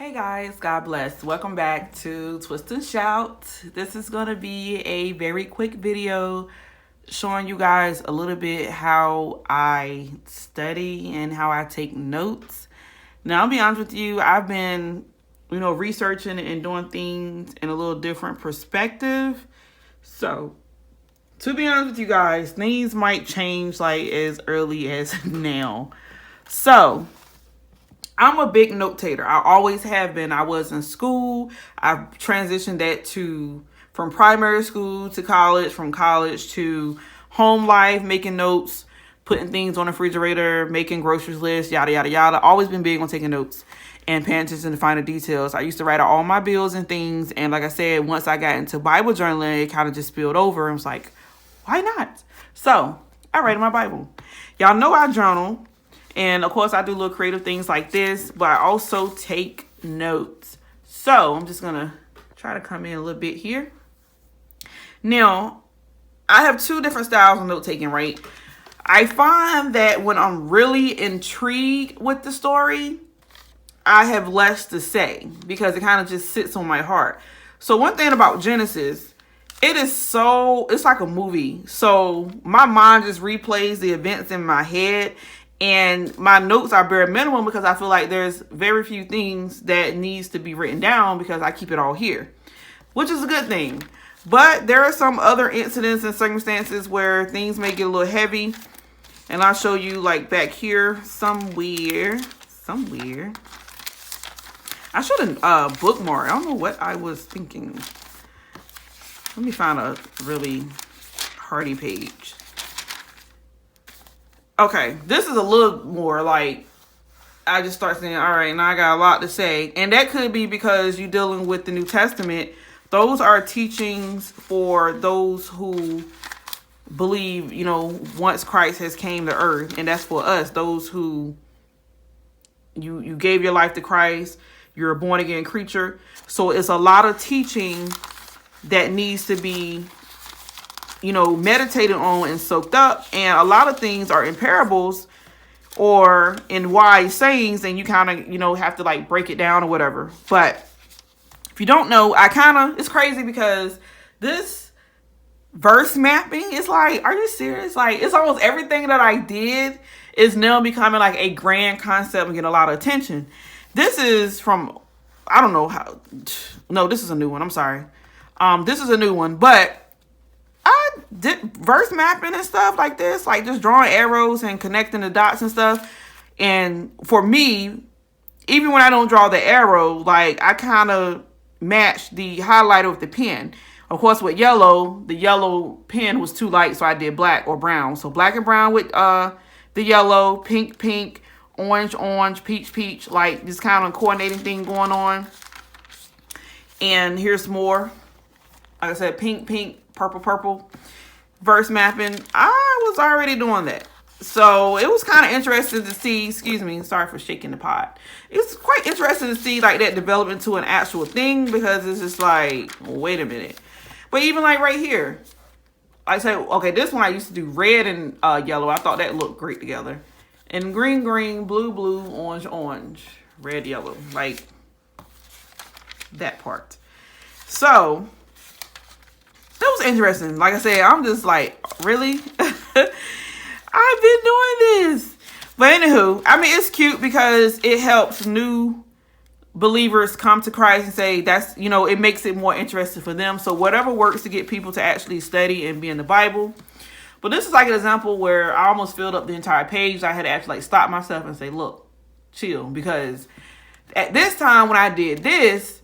Hey guys, God bless. Welcome back to Twist and Shout. This is going to be a very quick video showing you guys a little bit how I study and how I take notes. Now, I'll be honest with you, I've been, researching and doing things in a little different perspective. So, to be honest with you guys, things might change like as early as now. So, I'm a big note taker. I always have been. I was in school. I've transitioned that from primary school to college, from college to home life, making notes, putting things on the refrigerator, making groceries lists, yada, yada, yada. Always been big on taking notes and paying attention to finer details. I used to write out all my bills and things. And like I said, once I got into Bible journaling, it kind of just spilled over. I was like, why not? So I write in my Bible. Y'all know I journal. And of course, I do little creative things like this, but I also take notes. So I'm just going to try to come in a little bit here. Now, I have two different styles of note taking, right? I find that when I'm really intrigued with the story, I have less to say because it kind of just sits on my heart. So one thing about Genesis, it's like a movie. So my mind just replays the events in my head. And my notes are bare minimum because I feel like there's very few things that needs to be written down because I keep it all here, which is a good thing. But there are some other incidents and circumstances where things may get a little heavy. And I'll show you like back here somewhere. I should have bookmark. I don't know what I was thinking. Let me find a really hardy page. Okay, this is a little more like, I just start saying, all right, now I got a lot to say. And that could be because you're dealing with the New Testament. Those are teachings for those who believe, once Christ has came to earth. And that's for us, those who you gave your life to Christ. You're a born again creature. So it's a lot of teaching that needs to be meditated on and soaked up. And a lot of things are in parables or in wise sayings, and you kind of, have to like break it down or whatever. But if you don't know, it's crazy because this verse mapping is like, are you serious? Like, it's almost everything that I did is now becoming like a grand concept and getting a lot of attention. This is from, I don't know how, no, this is a new one. I'm sorry. This is a new one, but I did verse mapping and stuff like this, like just drawing arrows and connecting the dots and stuff. And for me, even when I don't draw the arrow, like I kind of match the highlighter with the pen. Of course, with yellow, the yellow pen was too light, so I did black or brown. So black and brown with the yellow, pink, pink, orange, orange, peach, peach, like this kind of coordinating thing going on. And here's more. Like I said, pink, pink, purple, purple, verse mapping. I was already doing that. So it was kind of interesting to see, excuse me, sorry for shaking the pot. It's quite interesting to see like that develop into an actual thing because it's just like, wait a minute. But even like right here, I said, okay, this one I used to do red and yellow. I thought that looked great together. And green, green, blue, blue, orange, orange, red, yellow, like that part. So that was interesting. Like I said, I'm just like, really? I've been doing this. But anywho, I mean, it's cute because it helps new believers come to Christ and say that's, it makes it more interesting for them. So whatever works to get people to actually study and be in the Bible. But this is like an example where I almost filled up the entire page. I had to actually like stop myself and say, look, chill. Because at this time when I did this,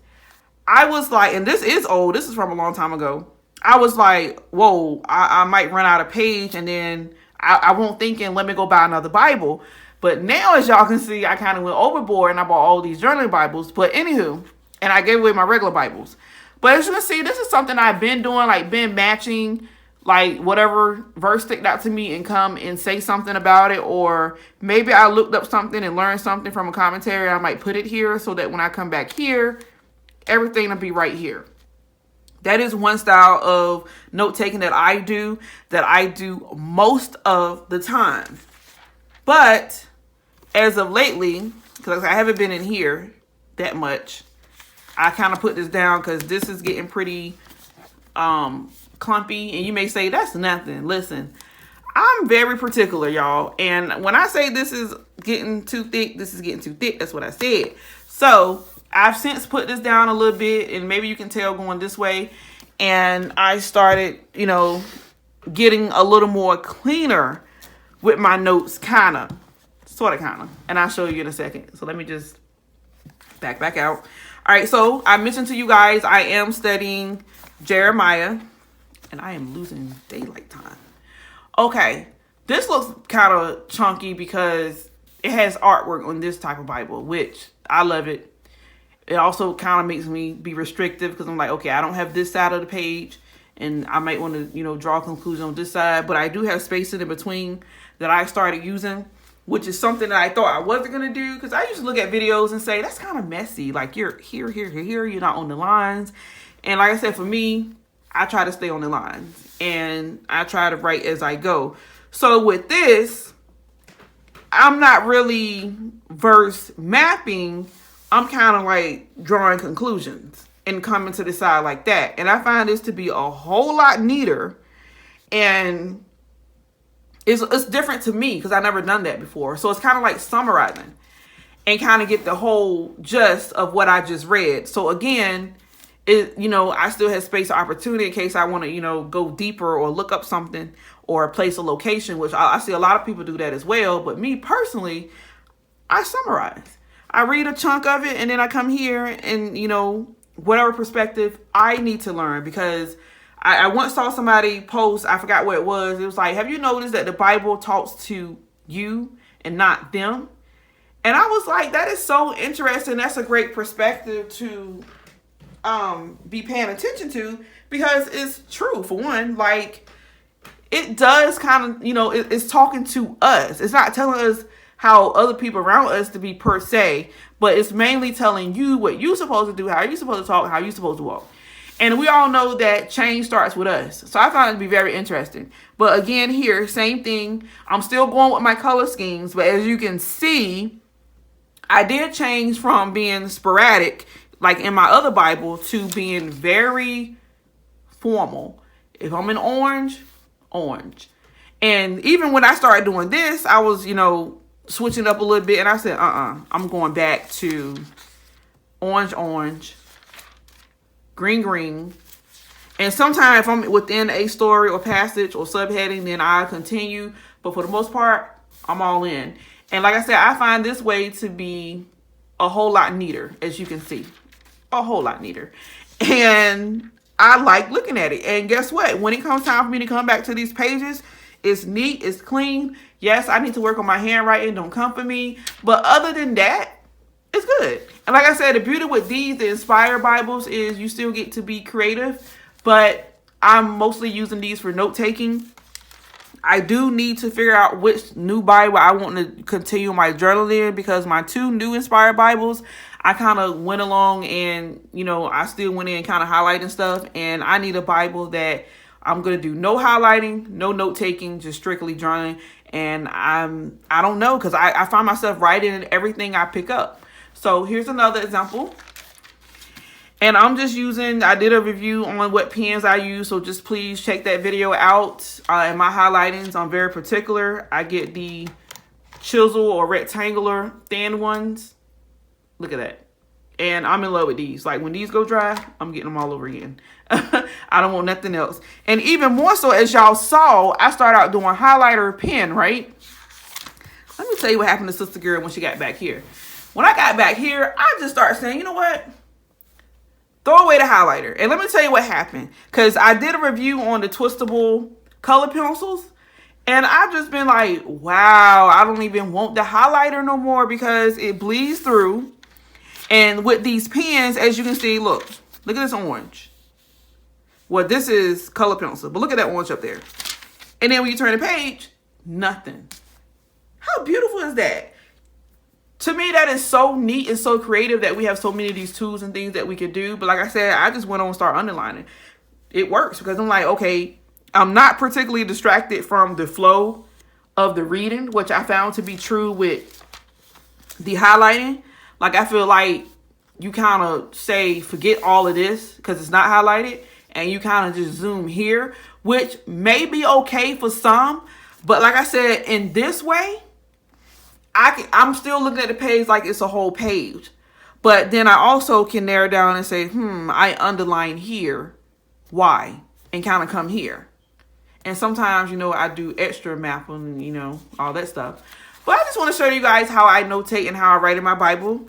I was like, and this is old. This is from a long time ago. I was like, whoa, I might run out of page and then I won't thinking, let me go buy another Bible. But now, as y'all can see, I kind of went overboard and I bought all these journaling Bibles. But anywho, and I gave away my regular Bibles. But as you can see, this is something I've been doing, like been matching, like whatever verse sticked out to me and come and say something about it. Or maybe I looked up something and learned something from a commentary. I might put it here so that when I come back here, everything will be right here. That is one style of note taking that I do most of the time. But as of lately, because I haven't been in here that much. I kind of put this down because this is getting pretty clumpy, and you may say that's nothing. Listen, I'm very particular, y'all, and when I say this is getting too thick, this is getting too thick. That's what I said. So I've since put this down a little bit, and maybe you can tell going this way, and I started, you know, getting a little more cleaner with my notes, kind of, and I'll show you in a second. So let me just back out. All right, so I mentioned to you guys I am studying Jeremiah, and I am losing daylight time. Okay, this looks kind of chunky because it has artwork on this type of Bible, which I love it. It also kind of makes me be restrictive because I'm like, okay, I don't have this side of the page, and I might want to, you know, draw a conclusion on this side, but I do have spacing in between that I started using, which is something that I thought I wasn't going to do, because I used to look at videos and say, that's kind of messy. Like, you're here, you're not on the lines. And like I said, for me, I try to stay on the lines, and I try to write as I go. So with this, I'm not really verse mapping. I'm kind of like drawing conclusions and coming to the side like that. And I find this to be a whole lot neater, and it's different to me because I've never done that before. So it's kind of like summarizing and kind of get the whole gist of what I just read. So again, you know, I still have space or opportunity in case I want to, you know, go deeper or look up something or place a location, which I see a lot of people do that as well. But me personally, I summarize. I read a chunk of it, and then I come here and, you know, whatever perspective I need to learn, because I once saw somebody post, I forgot what it was. It was like, have you noticed that the Bible talks to you and not them? And I was like, that is so interesting. That's a great perspective to be paying attention to, because it's true. For one, like, it does kind of, you know, it's talking to us. It's not telling us how other people around us to be per se, but it's mainly telling you what you're supposed to do, how you're supposed to talk, how you're supposed to walk. And we all know that change starts with us. So I found it to be very interesting. But again, here, same thing. I'm still going with my color schemes. But as you can see, I did change from being sporadic, like in my other Bible, to being very formal. If I'm in orange, orange. And even when I started doing this, I was, you know, switching up a little bit. And I said, I'm going back to orange, orange. Green, green. And sometimes if I'm within a story or passage or subheading, then I continue. But for the most part, I'm all in. And like I said, I find this way to be a whole lot neater, as you can see. A whole lot neater. And I like looking at it. And guess what? When it comes time for me to come back to these pages, it's neat, it's clean. Yes, I need to work on my handwriting. Don't come for me. But other than that, it's good. And like I said, the beauty with the Inspired Bibles is you still get to be creative, but I'm mostly using these for note taking. I do need to figure out which new Bible I want to continue my journal in, because my 2 new Inspired Bibles, I kind of went along and, you know, I still went in kind of highlighting stuff, and I need a Bible that I'm going to do no highlighting, no note taking, just strictly journaling. And I don't know, because I find myself writing in everything I pick up. So here's another example. And I'm just using, I did a review on what pens I use. So just please check that video out. In my highlightings, I'm very particular. I get the chisel or rectangular thin ones. Look at that. And I'm in love with these. Like, when these go dry, I'm getting them all over again. I don't want nothing else. And even more so, as y'all saw, I started out doing highlighter pen, right? Let me tell you what happened to Sister Girl when she got back here. When I got back here, I just started saying, you know what? Throw away the highlighter. And let me tell you what happened. Because I did a review on the twistable color pencils. And I've just been like, wow, I don't even want the highlighter no more, because it bleeds through. And with these pens, as you can see, look at this orange. Well, this is color pencil, but look at that orange up there. And then when you turn the page, nothing. How beautiful is that? To me, that is so neat and so creative that we have so many of these tools and things that we could do. But like I said, I just went on and started underlining. It works, because I'm like, okay, I'm not particularly distracted from the flow of the reading, which I found to be true with the highlighting. Like, I feel like you kind of say, forget all of this because it's not highlighted, and you kind of just zoom here, which may be okay for some. But like I said, in this way, I'm still looking at the page like it's a whole page. But then I also can narrow down and say, I underline here. Why? And kind of come here. And sometimes, I do extra mapping and, all that stuff. But I just want to show you guys how I notate and how I write in my Bible.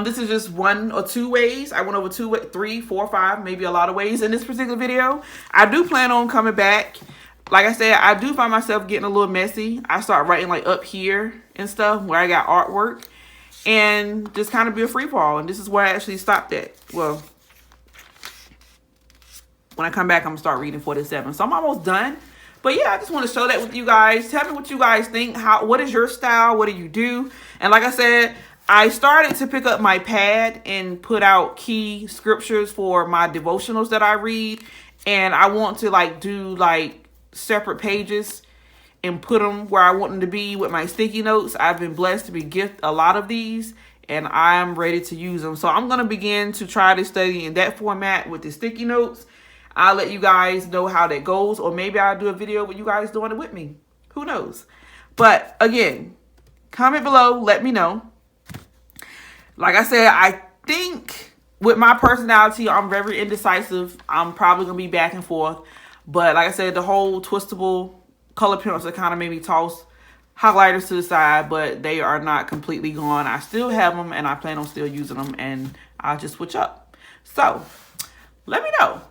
This is just 1 or 2 ways. I went over 2, 3, 4, 5, maybe a lot of ways in this particular video. I do plan on coming back. Like I said, I do find myself getting a little messy. I start writing like up here and stuff where I got artwork and just kind of be a free fall. And this is where I actually stopped at. Well, when I come back, I'm going to start reading 47. So I'm almost done. But yeah, I just want to show that with you guys. Tell me what you guys think. What is your style? What do you do? And like I said, I started to pick up my pad and put out key scriptures for my devotionals that I read. And I want to do separate pages and put them where I want them to be with my sticky notes. I've been blessed to be gifted a lot of these, and I'm ready to use them. So I'm going to begin to try to study in that format with the sticky notes. I'll let you guys know how that goes, or maybe I'll do a video with you guys doing it with me. Who knows? But again, comment below, let me know. Like I said, I think with my personality, I'm very indecisive. I'm probably going to be back and forth. But like I said, the whole twistable color pencils kind of made me toss highlighters to the side, but they are not completely gone. I still have them, and I plan on still using them, and I'll just switch up. So let me know.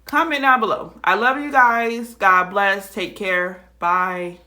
Comment down below. I love you guys. God bless. Take care. Bye.